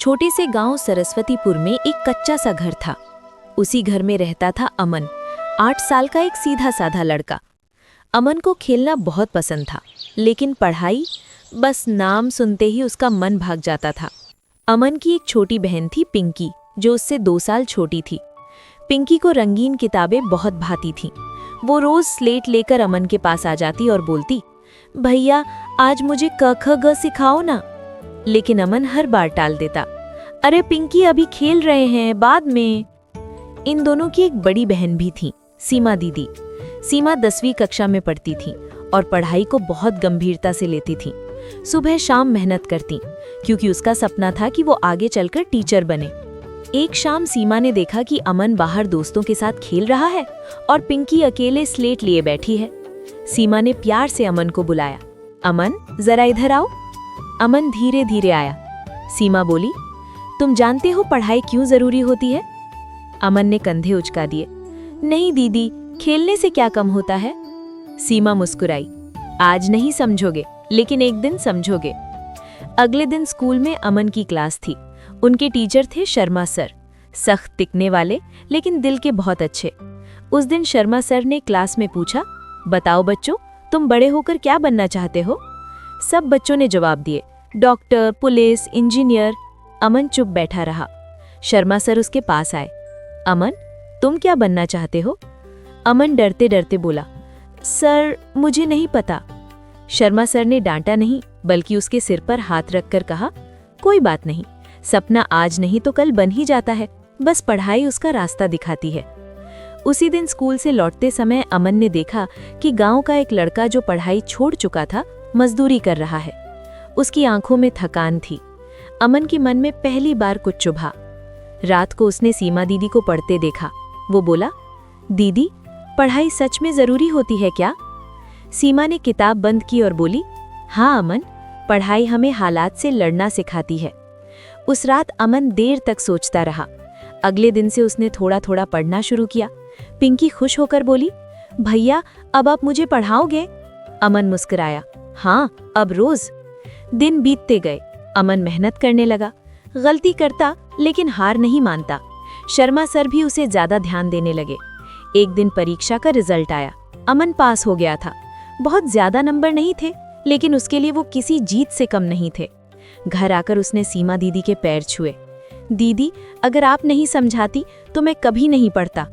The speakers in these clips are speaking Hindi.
छोटे से गांव सरस्वतीपुर में एक कच्चा सा घर था। उसी घर में रहता था अमन, 8 साल का एक सीधा साधा लड़का। अमन को खेलना बहुत पसंद था, लेकिन पढ़ाई, बस नाम सुनते ही उसका मन भाग जाता था। अमन की एक छोटी बहन थी पिंकी, जो उससे 2 साल छोटी थी। पिंकी को रंगीन किताबें बहुत भाती थीं। वो रोज स्लेट लेकर अमन के पास आ जाती और बोलती, भैया आज मुझे क ख ग सिखाओ ना। लेकिन अमन हर बार टाल देता, अरे पिंकी अभी खेल रहे हैं, बाद में। इन दोनों की एक बड़ी बहन भी थी, सीमा दीदी। सीमा 10वीं कक्षा में पढ़ती थी और पढ़ाई को बहुत गंभीरता से लेती थी। सुबह शाम मेहनत करती, क्योंकि उसका सपना था कि वो आगे चलकर टीचर बने। एक शाम सीमा ने देखा कि अमन बाहर दोस्तों के साथ खेल रहा है और पिंकी अकेले स्लेट लिए बैठी है। सीमा ने प्यार से अमन को बुलाया, अमन जरा इधर आओ। अमन धीरे धीरे आया। सीमा बोली, तुम जानते हो पढ़ाई क्यों जरूरी होती है? अमन ने कंधे उचका दिए, नहीं दीदी, खेलने से क्या कम होता है? सीमा मुस्कुराई, आज नहीं समझोगे, लेकिन एक दिन समझोगे। अगले दिन स्कूल में अमन की क्लास थी। उनके टीचर थे शर्मा सर, सख्त दिखने वाले लेकिन दिल के बहुत अच्छे। उस दिन शर्मा सर ने क्लास में पूछा, बताओ बच्चों, तुम बड़े होकर क्या बनना चाहते हो? सब बच्चों ने जवाब दिए, डॉक्टर, पुलिस, इंजीनियर। अमन चुप बैठा रहा। शर्मा सर उसके पास आए, अमन तुम क्या बनना चाहते हो? अमन डरते डरते बोला, सर मुझे नहीं पता। शर्मा सर ने डांटा नहीं, बल्कि उसके सिर पर हाथ रखकर कहा, कोई बात नहीं, सपना आज नहीं तो कल बन ही जाता है, बस पढ़ाई उसका रास्ता दिखाती है। उसी दिन स्कूल से लौटते समय अमन ने देखा कि गांव का एक लड़का जो पढ़ाई छोड़ चुका था, मजदूरी कर रहा है। उसकी आंखों में थकान थी। अमन के मन में पहली बार कुछ चुभा। रात को उसने सीमा दीदी को पढ़ते देखा। वो बोला, दीदी पढ़ाई सच में जरूरी होती है क्या? सीमा ने किताब बंद की और बोली, हाँ अमन, पढ़ाई हमें हालात से लड़ना सिखाती है। उस रात अमन देर तक सोचता रहा। अगले दिन से उसने थोड़ा थोड़ा पढ़ना शुरू किया। पिंकी खुश होकर बोली, भैया अब आप मुझे पढ़ाओगे? अमन मुस्कुराया, हाँ अब रोज। दिन बीतते गए। अमन मेहनत करने लगा, गलती करता लेकिन हार नहीं मानता। शर्मा सर भी उसे ज्यादा ध्यान देने लगे। एक दिन परीक्षा का रिजल्ट आया। अमन पास हो गया था। बहुत ज्यादा नंबर नहीं थे, लेकिन उसके लिए वो किसी जीत से कम नहीं थे। घर आकर उसने सीमा दीदी के पैर छुए। दीदी अगर आप नहीं समझाती तो मैं कभी नहीं पढ़ता।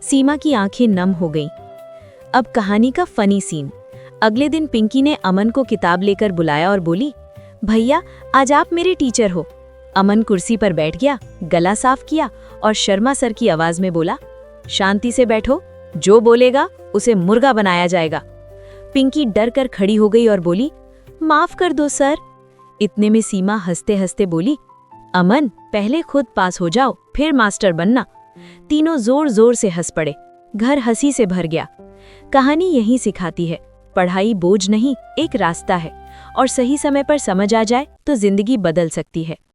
सीमा की आंखें नम हो गईं। अब कहानी का फनी सीन। अगले दिन पिंकी ने अमन को किताब लेकर बुलाया और बोली, भैया आज आप मेरे टीचर हो। अमन कुर्सी पर बैठ गया, गला साफ किया और शर्मा सर की आवाज में बोला, शांति से बैठो, जो बोलेगा उसे मुर्गा बनाया जाएगा। पिंकी डर कर खड़ी हो गई और बोली, माफ कर दो सर। इतने में सीमा हंसते हंसते बोली, अमन पहले खुद पास हो जाओ, फिर मास्टर बनना। तीनों जोर जोर से हंस पड़े। घर हंसी से भर गया। कहानी यही सिखाती है, पढ़ाई बोझ नहीं, एक रास्ता है, और सही समय पर समझ आ जाए तो जिंदगी बदल सकती है।